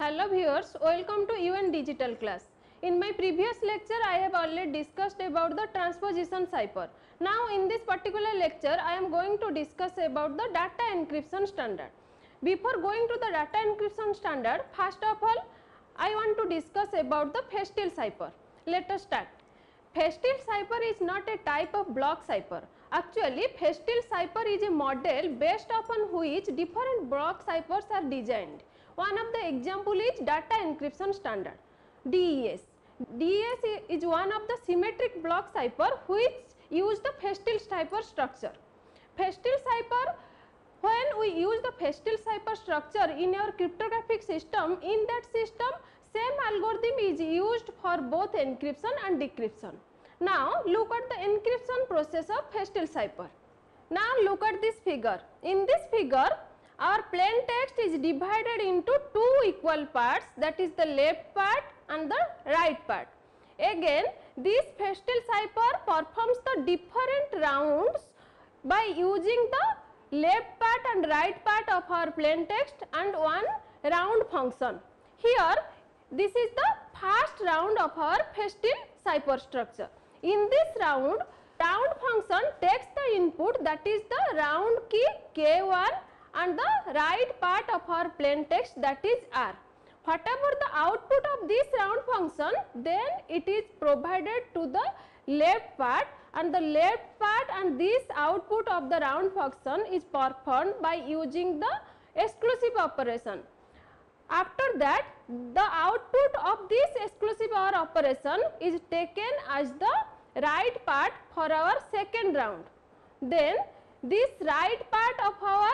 Hello viewers, welcome to UN Digital class. In my previous lecture, I have already discussed about the transposition cipher. Now in this particular lecture, I am going to discuss about the data encryption standard. Before going to the data encryption standard, first of all, I want to discuss about the Fastell cipher. Let us start. Fastell cipher is not a type of block cipher. Actually, Fastell cipher is a model based upon which different block ciphers are designed. One of the example is data encryption standard, DES. DES is one of the symmetric block cipher which use the Fastell cipher structure. Fastell cipher, when we use the Fastell cipher structure in your cryptographic system, in that system same algorithm is used for both encryption and decryption. Now look at the encryption process of Fastell cipher. Now look at this figure. In this figure, our plain text is divided into two equal parts, that is the left part and the right part. Again, this Fastell cipher performs the different rounds by using the left part and right part of our plain text and one round function. Here, this is the first round of our Fastell cipher structure. In this round function takes the input, that is the round key K1 and the right part of our plain text, that is R. Whatever the output of this round function, then it is provided to the left part, and the left part and this output of the round function is performed by using the exclusive operation. After that, the output of this exclusive OR operation is taken as the right part for our second round. Then this right part of our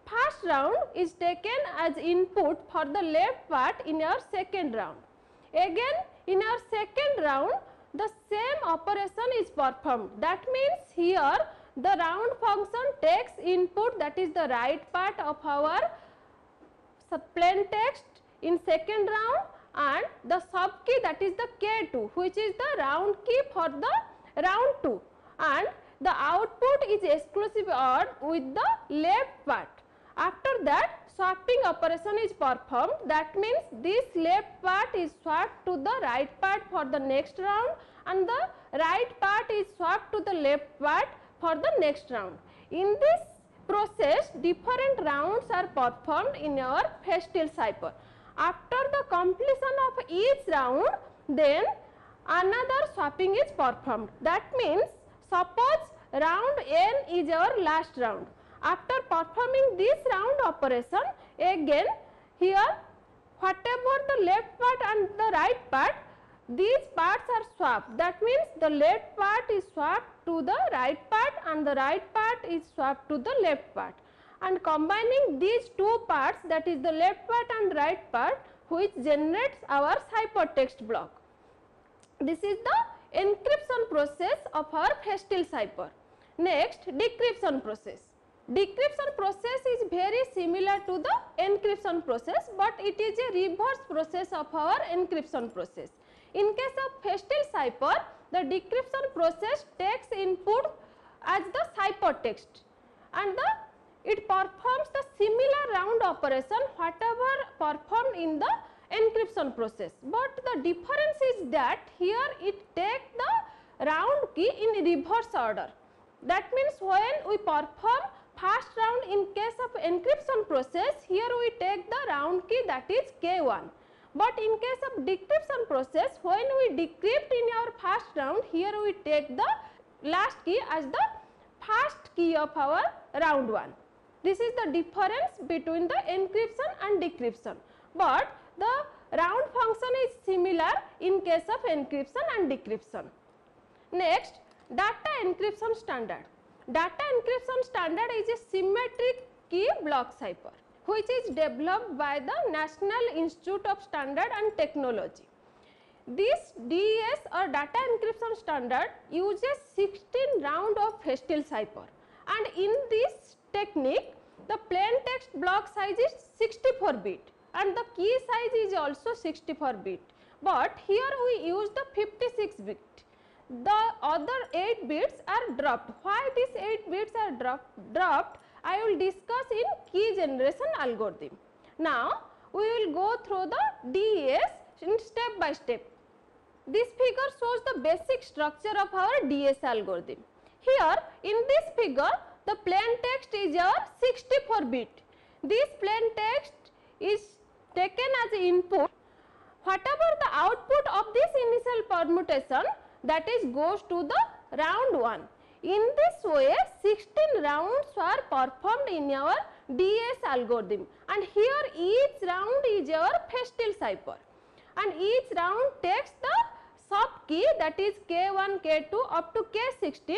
first round is taken as input for the left part in our second round. Again, in our second round, the same operation is performed. That means here the round function takes input, that is the right part of our plain text in second round, and the sub key, that is the K2, which is the round key for the round 2, and the output is exclusive OR with the left part. After that, swapping operation is performed. That means this left part is swapped to the right part for the next round, and the right part is swapped to the left part for the next round. In this process, different rounds are performed in our Fastell cipher. After the completion of each round, then another swapping is performed. That means, suppose round n is our last round. After performing this round operation, again here whatever the left part and the right part, these parts are swapped. That means the left part is swapped to the right part and the right part is swapped to the left part, and combining these two parts, that is the left part and right part, which generates our ciphertext block. This is the encryption process of our Fastell cipher. Next, decryption process. Decryption process is very similar to the encryption process, but it is a reverse process of our encryption process. In case of Fastell cipher, the decryption process takes input as the ciphertext, and it performs the similar round operation whatever performed in the encryption process. But the difference is that here it takes the round key in reverse order. That means when we perform first round in case of encryption process, here we take the round key, that is K1. But in case of decryption process, when we decrypt in our first round, here we take the last key as the first key of our round 1. This is the difference between the encryption and decryption, but the round function is similar in case of encryption and decryption. Next, data encryption standard. Data encryption standard is a symmetric key block cipher which is developed by the National Institute of Standard and Technology. This DES or data encryption standard uses 16 round of Fastell cipher, and in this technique the plain text block size is 64 bit and the key size is also 64 bit, but here we use the 56 bit. The other 8 bits are dropped. Why these 8 bits are dropped, I will discuss in key generation algorithm. Now we will go through the DES in step by step. This figure shows the basic structure of our DES algorithm. Here in this figure, the plain text is our 64 bit. This plain text is taken as input. Whatever the output of this initial permutation, that is goes to the round 1. In this way 16 rounds were performed in our DES algorithm, and here each round is our Festill cipher, and each round takes the sub key, that is K1, K2 up to K16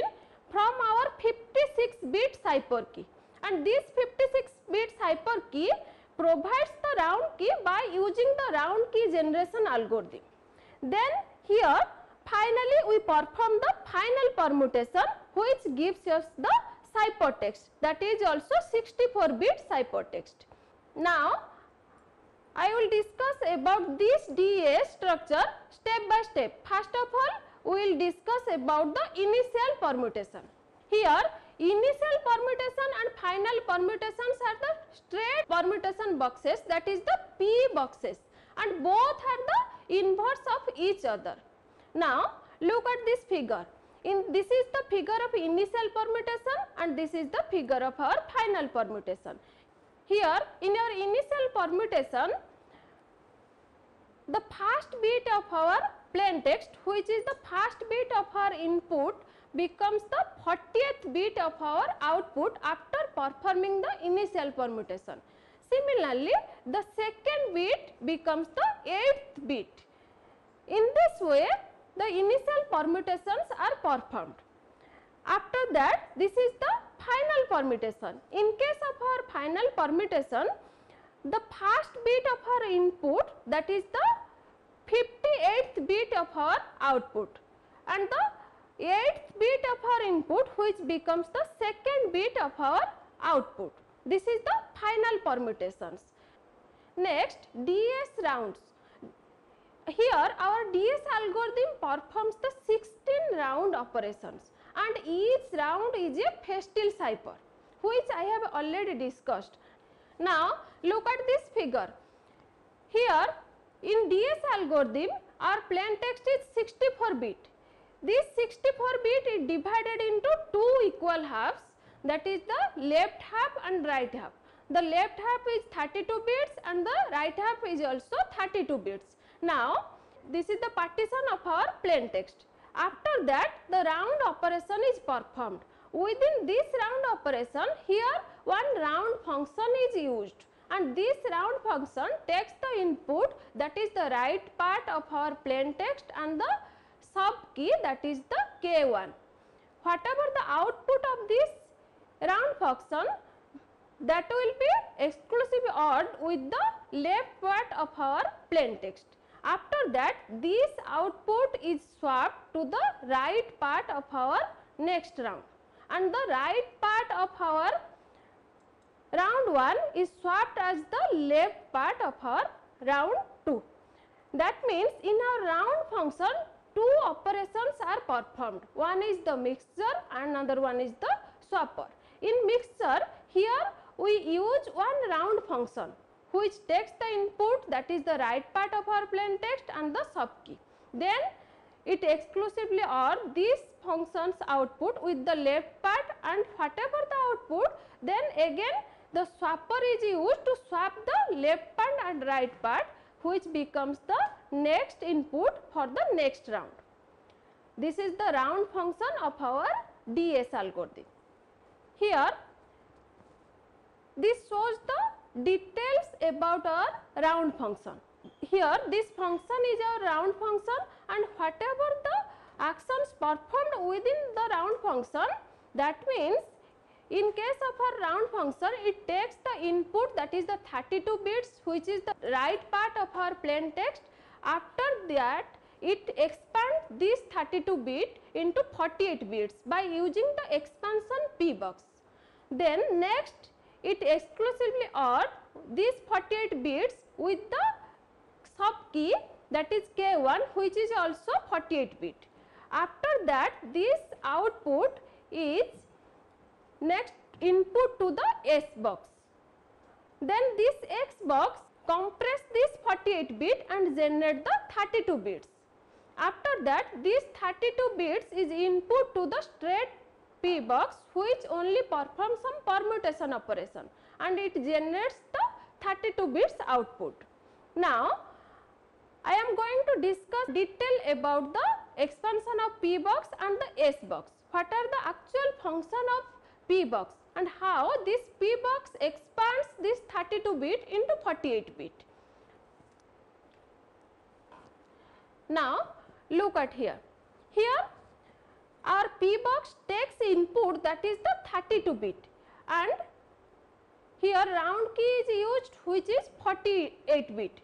from our 56 bit cipher key, and this 56 bit cipher key provides the round key by using the round key generation algorithm. Then here finally we perform the final permutation, which gives us the ciphertext, that is also 64 bit ciphertext. Now I will discuss about this DES structure step by step. First of all, we will discuss about the initial permutation. Here initial permutation and final permutations are the straight permutation boxes, that is the P boxes, and both are the inverse of each other. Now look at this figure. This is the figure of initial permutation and this is the figure of our final permutation. Here in our initial permutation, the first bit of our plain text, which is the first bit of our input, becomes the 40th bit of our output after performing the initial permutation. Similarly, the second bit becomes the 8th bit. In this way, the initial permutations are performed. After that, this is the final permutation. In case of our final permutation, the first bit of our input, that is the 58th bit of our output, and the 8th bit of our input, which becomes the second bit of our output. This is the final permutations. Next, DES rounds. Here our DES algorithm performs the 16 round operations, and each round is a Festill cipher, which I have already discussed. Now look at this figure. Here in DES algorithm, our plain text is 64 bit. This 64 bit is divided into two equal halves, that is the left half and right half. The left half is 32 bits and the right half is also 32 bits. Now this is the partition of our plain text. After that, the round operation is performed. Within this round operation, here one round function is used, and this round function takes the input, that is the right part of our plain text, and the sub key, that is the K1. Whatever the output of this round function, that will be exclusively ORed with the left part of our plain text. After that, this output is swapped to the right part of our next round, and the right part of our round 1 is swapped as the left part of our round 2. That means in our round function, two operations are performed. One is the mixture and another one is the swapper. In mixture, here we use one round function which takes the input, that is the right part of our plain text, and the sub key. Then it exclusively OR these functions output with the left part, and whatever the output, then again the swapper is used to swap the left part and right part, which becomes the next input for the next round. This is the round function of our DES algorithm. Here this shows the details about our round function. Here this function is our round function, and whatever the actions performed within the round function, that means in case of our round function, it takes the input, that is the 32 bits, which is the right part of our plain text. After that, it expands this 32 bit into 48 bits by using the expansion P box. Then next, it exclusively OR these 48 bits with the sub key, that is K1, which is also 48 bit. After that, this output is next input to the S box. Then this X box compress this 48 bit and generate the 32 bits. After that, this 32 bits is input to the straight P box, which only performs some permutation operation, and it generates the 32 bits output. Now, I am going to discuss detail about the expansion of P box and the S box. What are the actual function of P box and how this P box expands this 32 bit into 48 bit. Now, look at here. Here our P box takes input, that is the 32 bit, and here round key is used, which is 48 bit.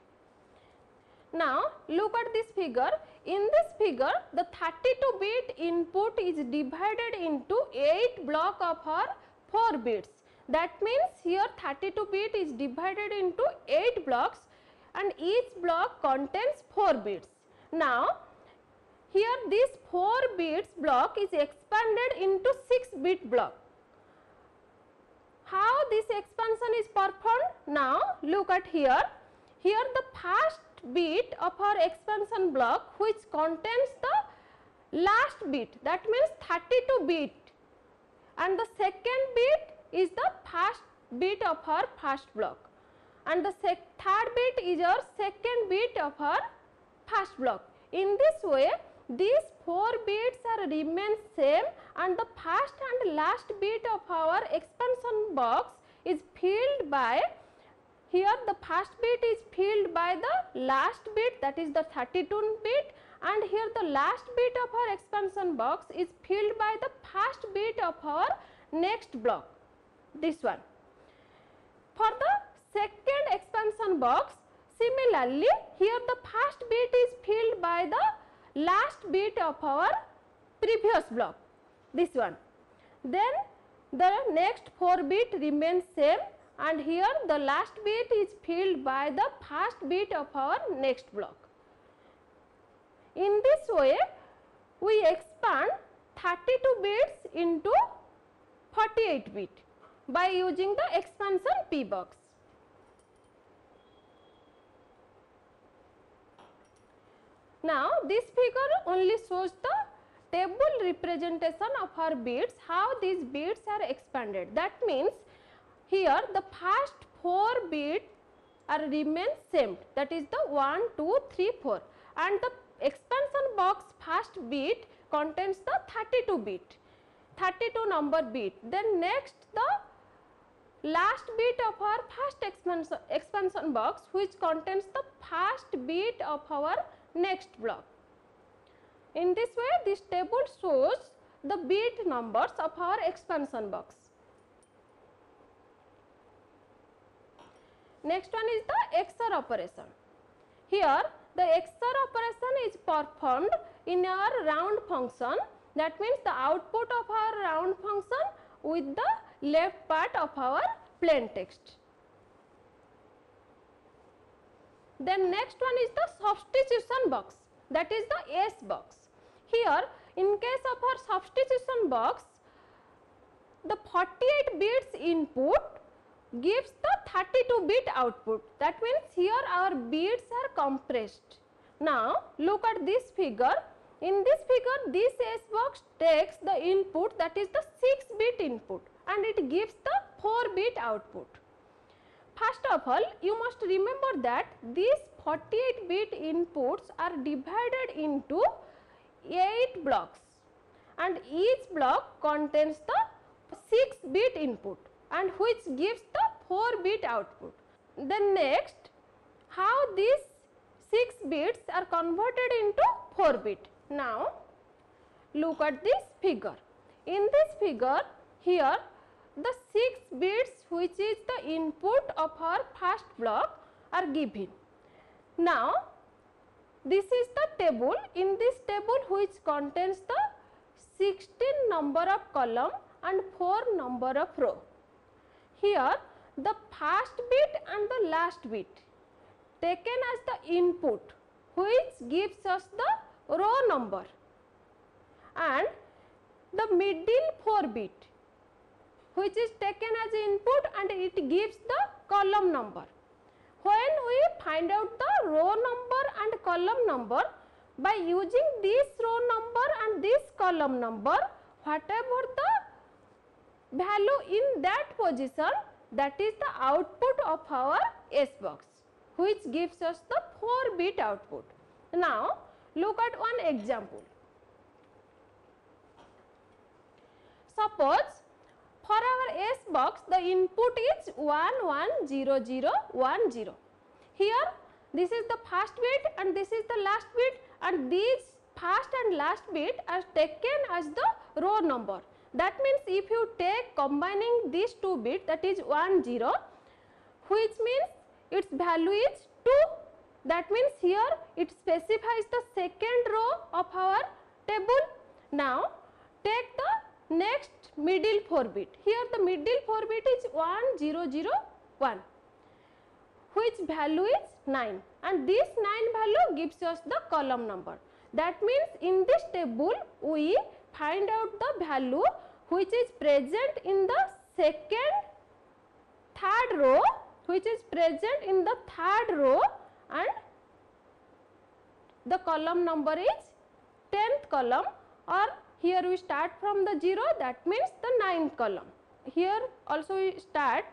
Now, look at this figure. In this figure, the 32 bit input is divided into 8 block of our 4 bits. That means here 32 bit is divided into 8 blocks and each block contains 4 bits. Now, here this 4 bits block is expanded into 6 bit block. How this expansion is performed? Now, look at here. Here the first bit of our expansion block, which contains the last bit, that means 32 bit, and the second bit is the first bit of our first block, and the third bit is our second bit of our first block. In this way, these 4 bits are remain same, and the first and last bit of our expansion box is filled by, here the first bit is filled by the last bit, that is the 32 bit, and here the last bit of our expansion box is filled by the first bit of our next block, this one. For the second expansion box, similarly, here the first bit is filled by the last bit of our previous block, this one. Then the next 4 bit remains same, and here the last bit is filled by the first bit of our next block. In this way, we expand 32 bits into 48 bit by using the expansion P box. Now, this figure only shows the table representation of our bits, how these bits are expanded. That means, here the first 4 bits are remain same, that is the 1, 2, 3, 4, and the expansion box first bit contains the 32 bit, 32 number bit. Then next the last bit of our first expansion box, which contains the first bit of our next block. In this way, this table shows the bit numbers of our expansion box. Next one is the XOR operation. Here the XOR operation is performed in our round function, that means the output of our round function with the left part of our plain text. Then next one is the substitution box, that is the S box. Here in case of our substitution box, the 48 bits input gives the 32 bit output, that means here our bits are compressed. Now, look at this figure. In this figure, this S box takes the input, that is the 6 bit input, and it gives the 4 bit output. First of all, you must remember that these 48 bit inputs are divided into 8 blocks, and each block contains the 6 bit input, and which gives the 4 bit output. Then next, how these 6 bits are converted into 4 bit. Now, look at this figure. In this figure, here the 6 bits, which is the input of our first block, are given. Now, this is the table. In this table, which contains the 16 number of column and 4 number of row. Here the first bit and the last bit taken as the input, which gives us the row number, and the middle 4 bit, which is taken as input and it gives the column number, When we find out the row number and column number by using this row number and this column number, whatever the value in that position, that is the output of our S box, which gives us the 4-bit output. Now look at one example. Suppose for our S box the input is 110010. Here this is the first bit and this is the last bit, and these first and last bit are taken as the row number. That means if you take combining these 2 bits, that is 10, which means its value is 2. That means here it specifies the second row of our table. Now take the next middle 4 bit. Here the middle 4 bit is 1001, which value is 9, and this 9 value gives us the column number. That means in this table we find out the value which is present in the third row, which is present in the third row, and the column number is 10th column, or here we start from the 0, that means the 9th column. Here also we start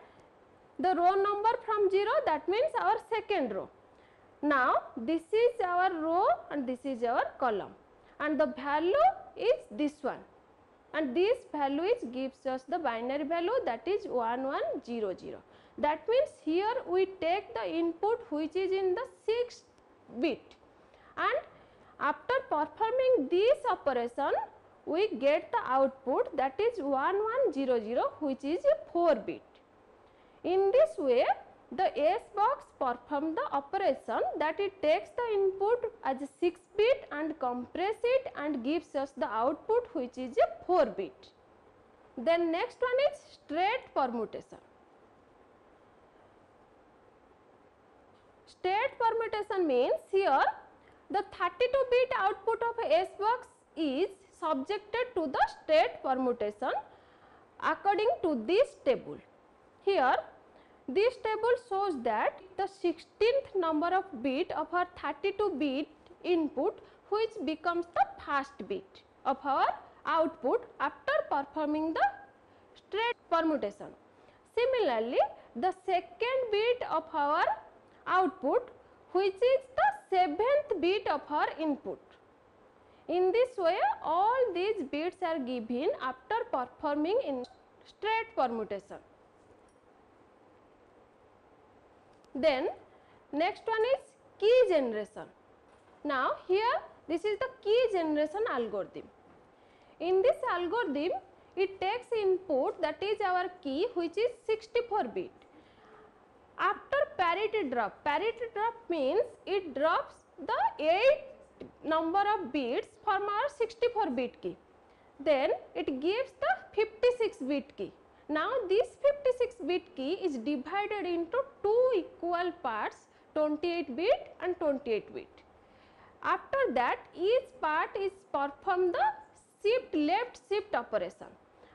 the row number from 0, that means our second row. Now this is our row and this is our column, and the value is this one, and this value is gives us the binary value, that is 1100. That means here we take the input which is in the 6th bit, and after performing this operation we get the output, that is 1100, which is a 4 bit. In this way the S box performs the operation that it takes the input as a 6 bit and compress it and gives us the output which is a 4 bit. Then next one is straight permutation. Straight permutation means here the 32-bit output of a S box is subjected to the straight permutation according to this table. Here this table shows that the 16th number of bit of our 32-bit input, which becomes the first bit of our output after performing the straight permutation. Similarly, the second bit of our output, which is the 7th bit of our input. In this way all these bits are given after performing in straight permutation. Then next one is key generation. Now here this is the key generation algorithm. In this algorithm it takes input, that is our key, which is 64 bit. After parity drop means it drops the 8 number of bits from our 64 bit key. Then it gives the 56 bit key. Now this 56 bit key is divided into 2 equal parts, 28 bit and 28 bit. After that each part is perform the left shift operation,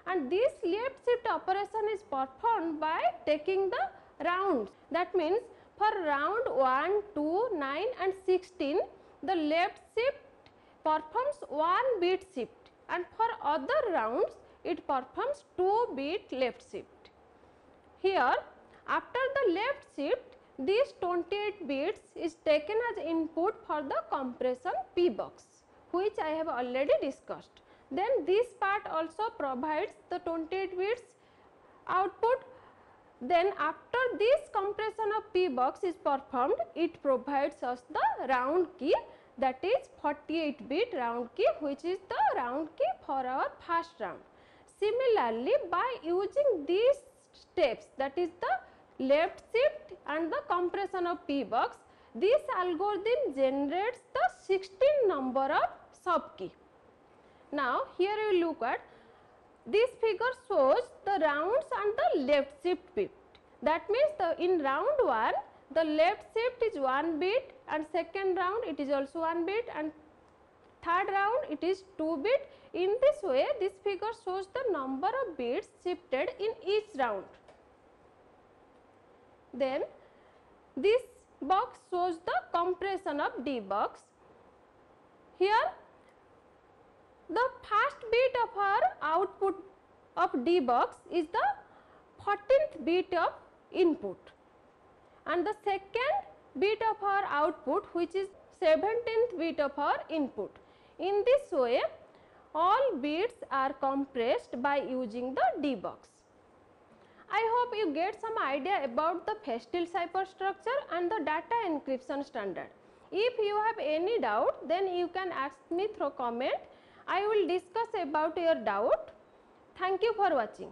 and this left shift operation is performed by taking the rounds. That means for round 1, 2, 9 and 16 the left shift performs 1 bit shift, and for other rounds it performs 2 bit left shift. Here after the left shift these 28 bits is taken as input for the compression P box, which I have already discussed. Then this part also provides the 28 bits output. Then after this compression of P box is performed, it provides us the round key, that is 48 bit round key, which is the round key for our first round. Similarly, by using these steps, that is the left shift and the compression of P box, this algorithm generates the 16 number of sub key. Now here you look at this figure shows the rounds and the left shift bit. That means in round 1 the left shift is 1 bit, and second round it is also 1 bit, and third round it is 2 bit. In this way this figure shows the number of bits shifted in each round. Then This box shows the compression of D box. Here the first bit of our output of D box is the 14th bit of input, and the second bit of our output, which is 17th bit of our input. In this way, all bits are compressed by using the D box. I hope you get some idea about the Festible cipher structure and the data encryption standard. If you have any doubt, then you can ask me through comment. I will discuss about your doubt. Thank you for watching.